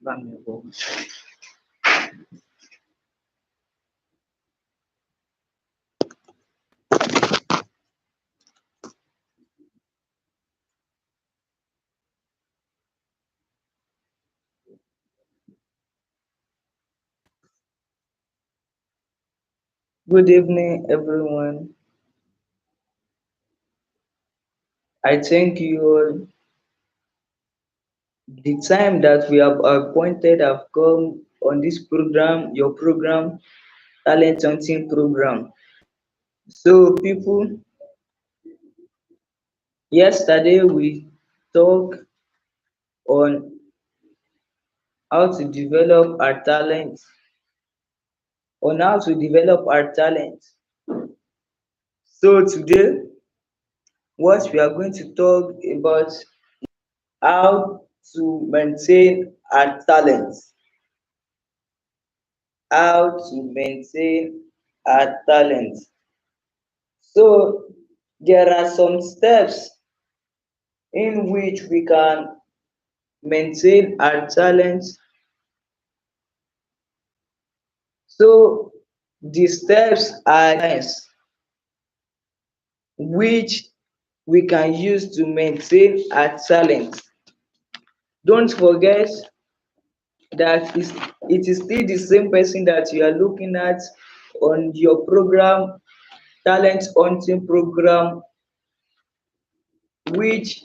Valuable. Good evening, everyone. I thank you all. The time that we have appointed have come on this program, your program, Talent Hunting program. So, people, yesterday we talked on how to develop our talent, on how to develop our talent. So, today, what we are going to talk about how to maintain our talent. How to maintain our talent. So there are some steps in which we can maintain our talent. So the steps are nice, which we can use to maintain our talent. Don't forget that it is still the same person that you are looking at on your program, talent hunting program, which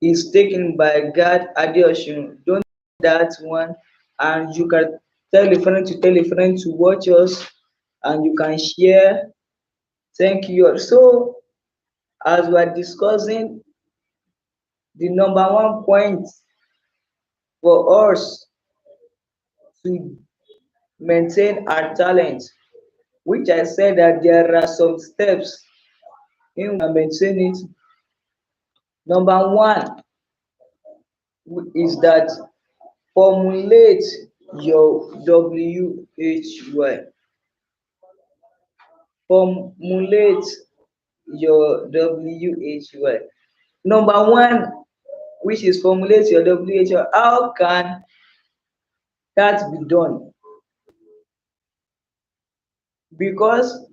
is taken by God Adeosun. Don't that one, and you can tell a friend to watch us, and you can share. Thank you. So, as we are discussing, the number one point for us to maintain our talent, which I said that there are some steps in maintain it. Number one is that formulate your WHY. Formulate your WHY. Number one, which is formulate your WHY. How can that be done? Because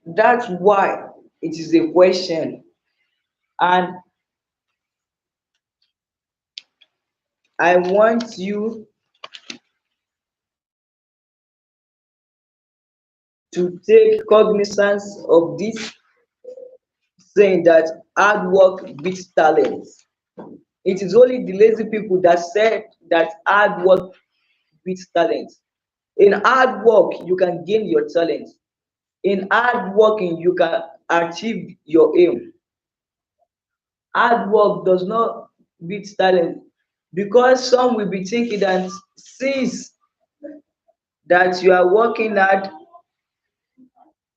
that's why it is a question. And I want you to take cognizance of this saying that hard work beats talent. It is only the lazy people that said that hard work beats talent. In hard work, you can gain your talent. In hard working, you can achieve your aim. Hard work does not beat talent because some will be thinking that since that you are working hard,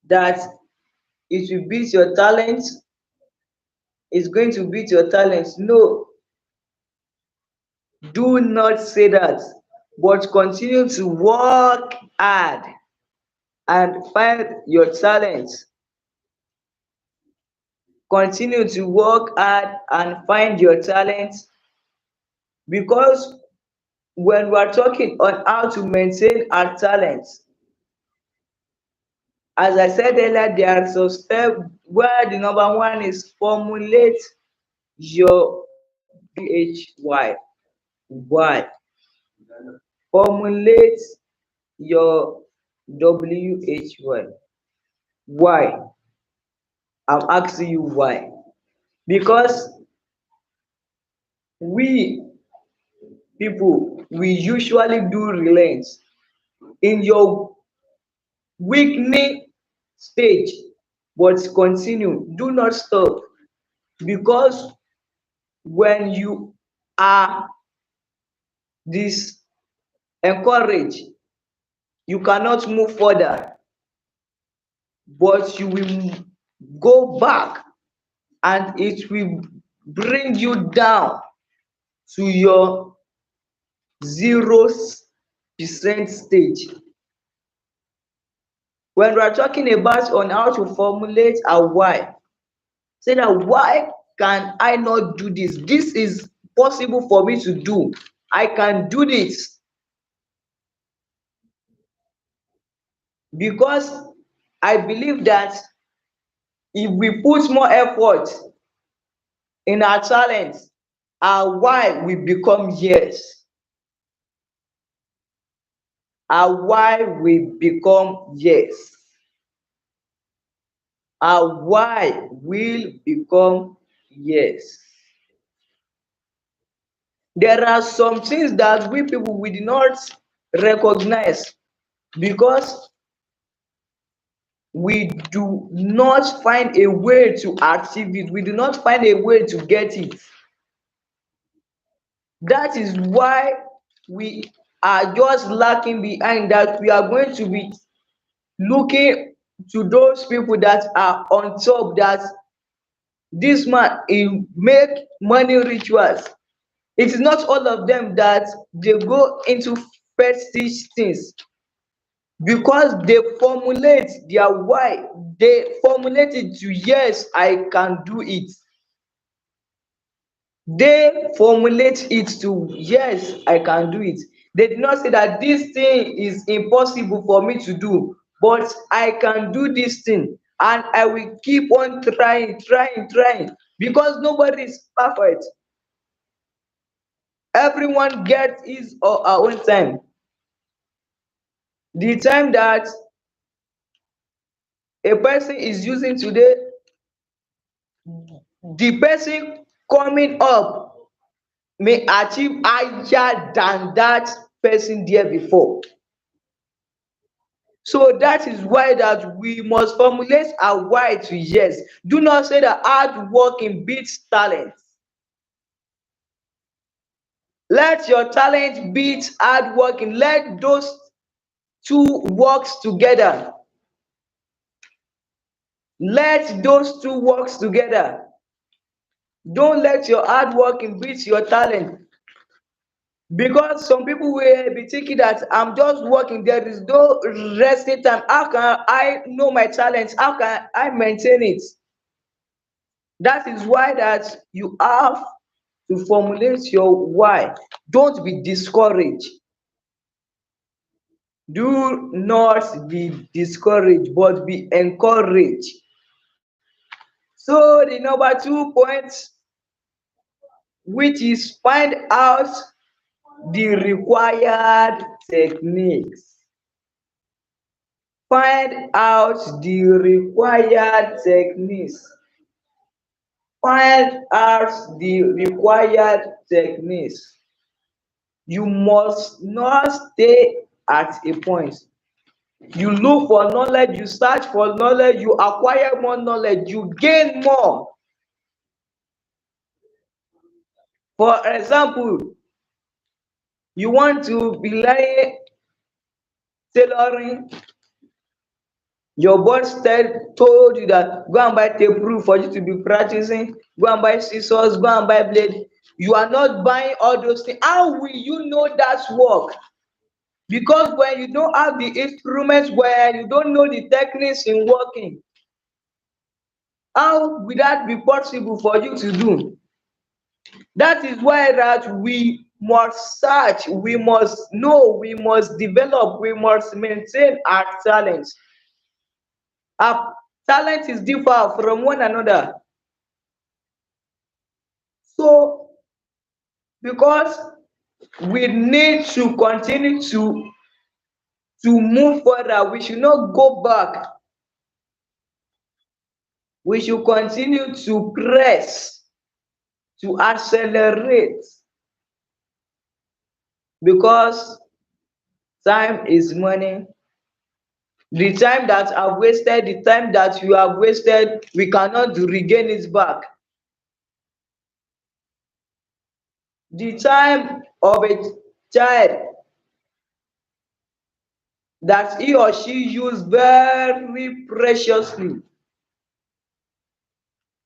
that it will beat your talent, it's going to beat your talent. No, do not say that, but continue to work hard and find your talent. Continue to work hard and find your talent, because when we are talking on how to maintain our talent, as I said earlier, there are some steps where the number one is formulate your WHY. Why? Formulate your WHY. Why? I'm asking you why. Because we people, we usually do relent in your weakening stage, but continue, do not stop, because when you are this encouraged, you cannot move further, but you will go back and it will bring you down to your 0% stage. When we are talking about on how to formulate a why, say that why can I not do this? This is possible for me to do. I can do this, because I believe that if we put more effort in our talent, our why will become yes. Our why will become yes. Our why will become yes. There are some things that we people we do not recognize because we do not find a way to achieve it. We do not find a way to get it. That is why we are just lacking behind, that we are going to be looking to those people that are on top, that this man he make money rituals. It is not all of them that they go into fetish things, because they formulate their why, they formulate it to yes, I can do it. They formulate it to yes, I can do it. They did not say that this thing is impossible for me to do, but I can do this thing and I will keep on trying, because nobody is perfect. Everyone gets his or her own time. The time that a person is using today, the person coming up may achieve higher than that person there before. So that is why that we must formulate our why to yes. Do not say that hard working beats talent. Let your talent beat hard working. Let those two works together. Let those two works together. Don't let your hard working beat your talent. Because some people will be thinking that I'm just working, there is no resting time. How can I know my talents? How can I maintain it? That is why that you have to formulate your why. Don't be discouraged. Do not be discouraged, but be encouraged. So the number 2 point, which is find out the required techniques. Find out the required techniques. Find out the required techniques. You must not stay at a point. You look for knowledge, you search for knowledge, you acquire more knowledge, you gain more. For example, you want to be learning tailoring, your boss told you that go and buy tape rule for you to be practicing, go and buy scissors, go and buy blade. You are not buying all those things. How will you know that work? Because when you don't have the instruments, when you don't know the techniques in working, how will that be possible for you to do? That is why that we must search, we must know, we must develop, we must maintain our talents. Our talent is different from one another. So because we need to continue to move further, we should not go back. We should continue to press, to accelerate, because time is money. The time that I've wasted, the time that you have wasted, we cannot regain it back. The time of a child that he or she used very preciously,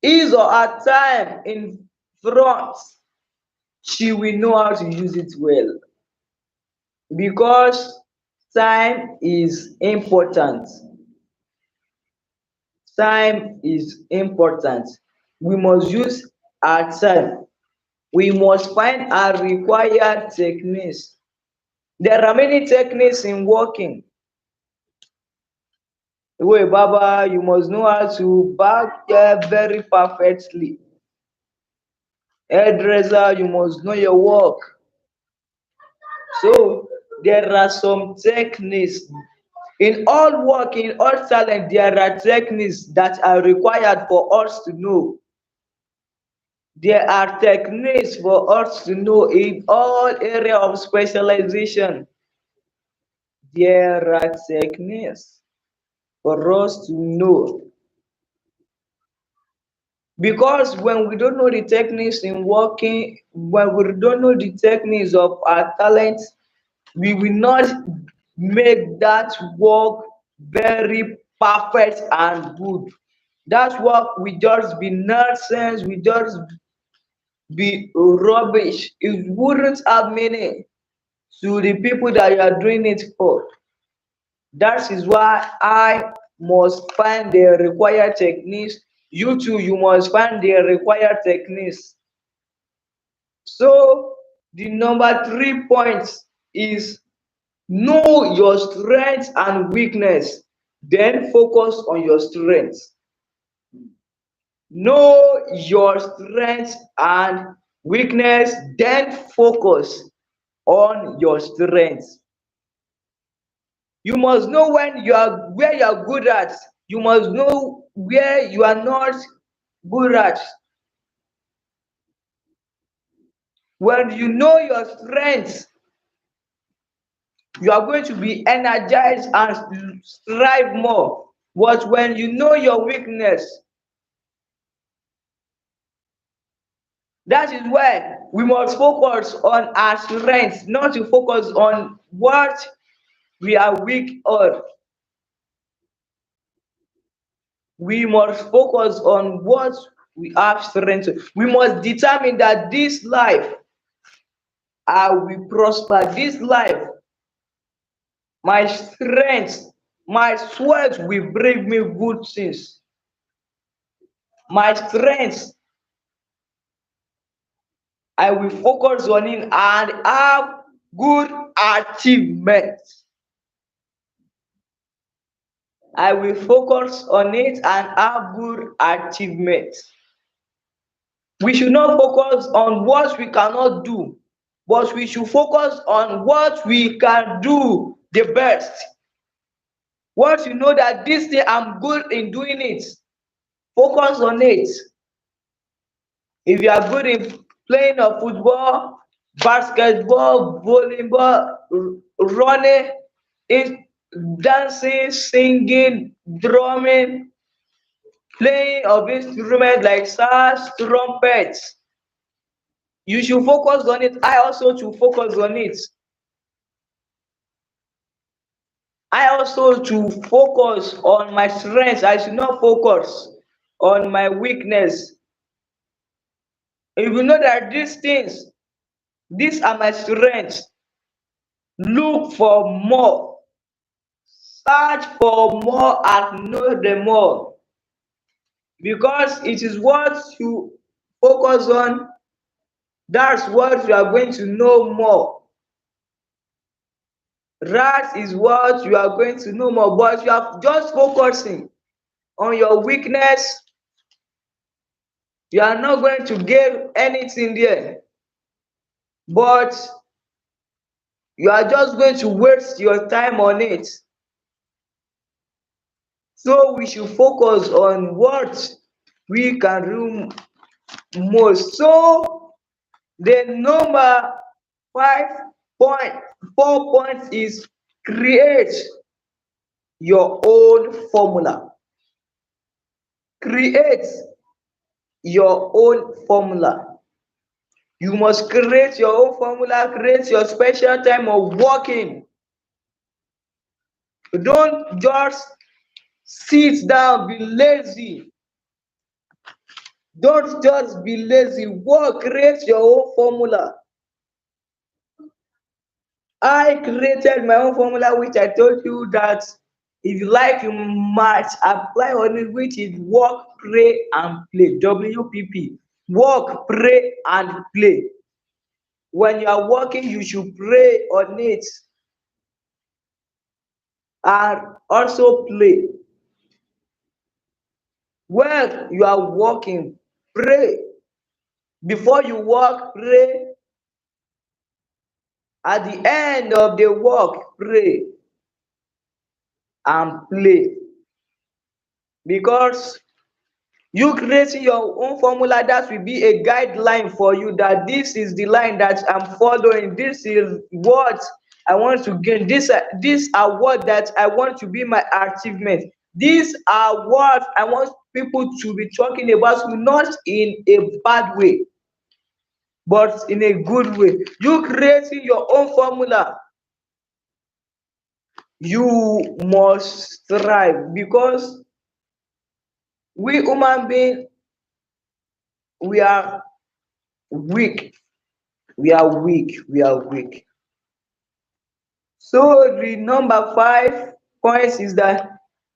his or her time in front, she will know how to use it well, because time is important. Time is important. We must use our time We must find our required techniques. There are many techniques in working. Wait, Baba, you must know how to back hair very perfectly. Hairdresser, you must know your work. So there are some techniques. In all work, in all talent, there are techniques that are required for us to know. There are techniques for us to know in all area of specialization. There are techniques for us to know. Because when we don't know the techniques in working, when we don't know the techniques of our talents, we will not make that work very perfect and good. That work will just be nonsense, will just be rubbish. It wouldn't have meaning to the people that you are doing it for. That is why I must find the required techniques. You too, you must find the required techniques. So the number 3 point is know your strengths and weakness, then focus on your strengths. Know your strengths and weakness, then focus on your strengths. You must know when you are where you are good at. You must know where you are not good at. When you know your strengths, you are going to be energized and strive more. But when you know your weakness, that is why we must focus on our strengths, not to focus on what we are weak on. We must focus on what we have strength to. We must determine that this life I will prosper. This life, my strength, my sweat will bring me good things. My strength, I will focus on it and have good achievements. I will focus on it and have good achievements. We should not focus on what we cannot do, but we should focus on what we can do the best. Once you know that this thing I'm good in doing it, focus on it. If you are good in playing of football, basketball, volleyball, running, in dancing, singing, drumming, playing of instruments like sax, trumpets, you should focus on it. I also should focus on it. I also should focus on my strengths. I should not focus on my weakness. If you know that these things, these are my strengths, look for more, search for more and know them more. Because it is what you focus on, that's what you are going to know more. That is what you are going to know more. But you are just focusing on your weakness, you are not going to gain anything there. But you are just going to waste your time on it. So we should focus on what we can do most. So the number 5.4 points is create your own formula. Create your own formula. You must create your own formula, create your special time of working. Don't just sit down, be lazy. Don't just be lazy. Work, create your own formula. I created my own formula, which I told you that if you like, you might apply on it, which is work, pray, and play. WPP. Work, pray, and play. When you are working, you should pray on it and also play. When you are working, pray. Before you work, pray. At the end of the work, pray and play. Because you creating your own formula, that will be a guideline for you, that this is the line that I'm following. This is what I want to gain. These are what that I want to be my achievement. These are what I want people to be talking about, not in a bad way, but in a good way. You creating your own formula, you must strive, because we human being, we are weak. We are weak. So the number 5 points is that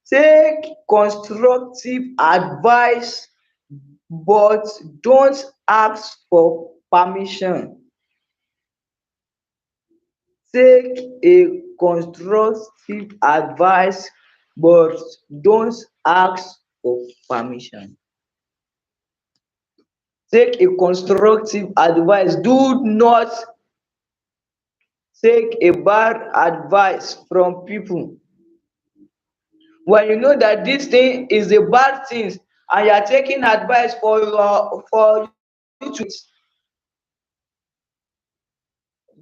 take constructive advice, but don't ask for permission. Take a constructive advice, but don't ask for permission. Take a constructive advice. Do not take a bad advice from people. When you know that this thing is a bad thing and you are taking advice for you to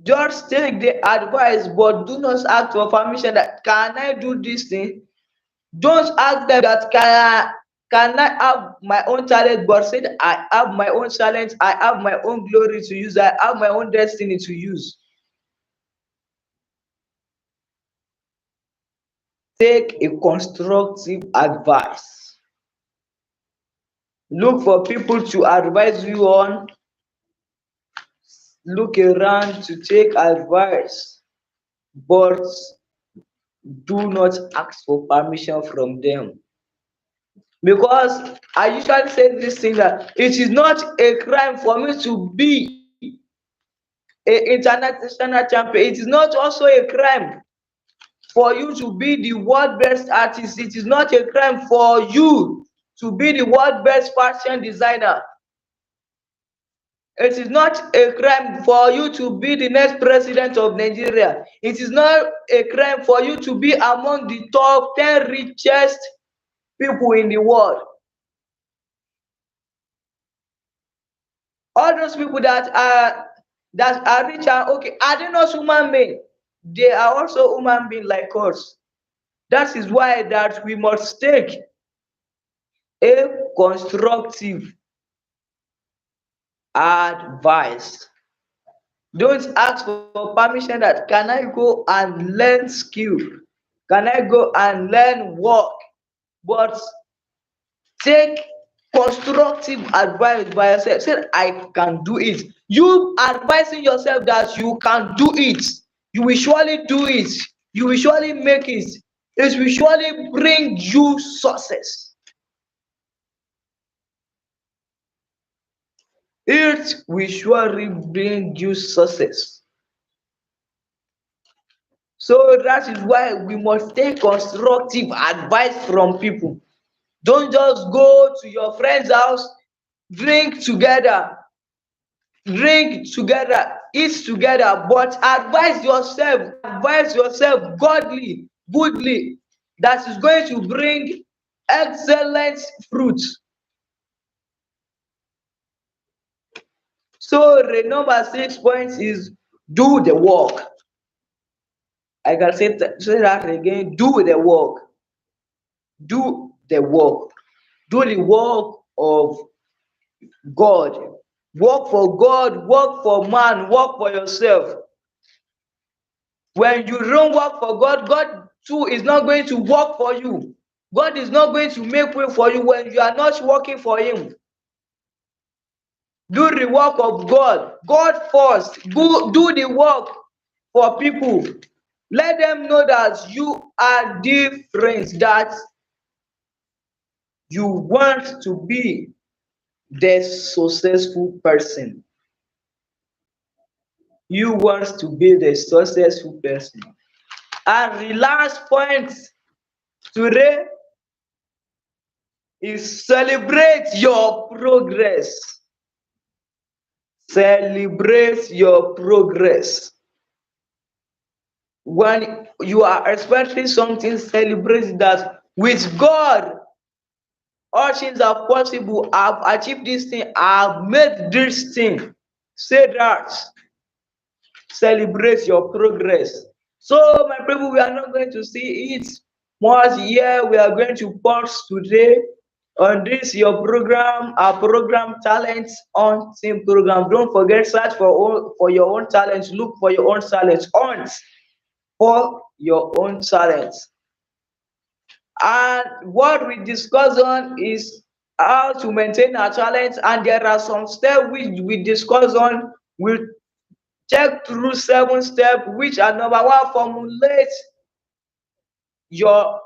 just take the advice, but do not ask for permission that can I do this thing. Don't ask them that can I have my own talent, but say that I have my own talent, I have my own glory to use, I have my own destiny to use. Take a constructive advice. Look for people to advise you on. Look around to take advice, but do not ask for permission from them. Because I usually say this thing, that it is not a crime for me to be a international champion. It is not also a crime for you to be the world best artist. It is not a crime for you to be the world best fashion designer. It is not a crime for you to be the next president of Nigeria. It is not a crime for you to be among the top 10 richest people in the world. All those people that are rich and okay, are they not human beings? They are also human beings like us. That is why that we must take a constructive advice. Don't ask for permission that can I go and learn skill? Can I go and learn work? But take constructive advice by yourself. Say I can do it. You advising yourself that you can do it. You will surely do it. You will surely make it. It will surely bring you success. It will surely bring you success. So that is why we must take constructive advice from people. Don't just go to your friend's house, drink together, eat together, but advise yourself godly, goodly, that is going to bring excellent fruit. So the number 6 point is do the work. I can say that again. Do the work. Do the work. Do the work of God. Work for God, work for man, work for yourself. When you don't work for God, God too is not going to work for you. God is not going to make way for you when you are not working for Him. Do the work of God. God first. Do the work for people. Let them know that you are different, that you want to be. the successful person. You want to be the successful person. And the last point today is celebrate your progress. Celebrate your progress. When you are expecting something, celebrate that. With God, all things are possible. I've achieved this thing, I've made this thing. Say that. Celebrate your progress. So, my people, we are not going to see it much here. We are going to pause today on this your program, our program Talents on Team program. Don't forget, search for your own talents. Look for your own talents. Hunt for your own talents. And what we discuss on is how to maintain our talents, and there are some steps which we discuss on. We'll check through 7 steps, which are number one, formulate your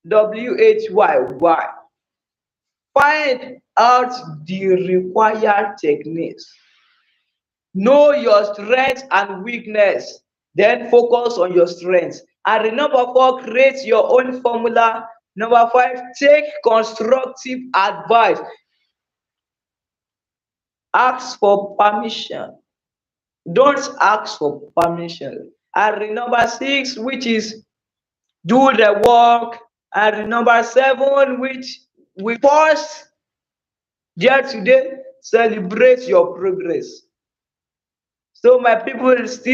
WHY. Find out the required techniques. Know your strengths and weakness. Then focus on your strengths. And the number four, create your own formula. Number five, take constructive advice. Ask for permission. Don't ask for permission. And the number six, which is do the work. And the number seven, which we pause there today, celebrate your progress. So, my people, still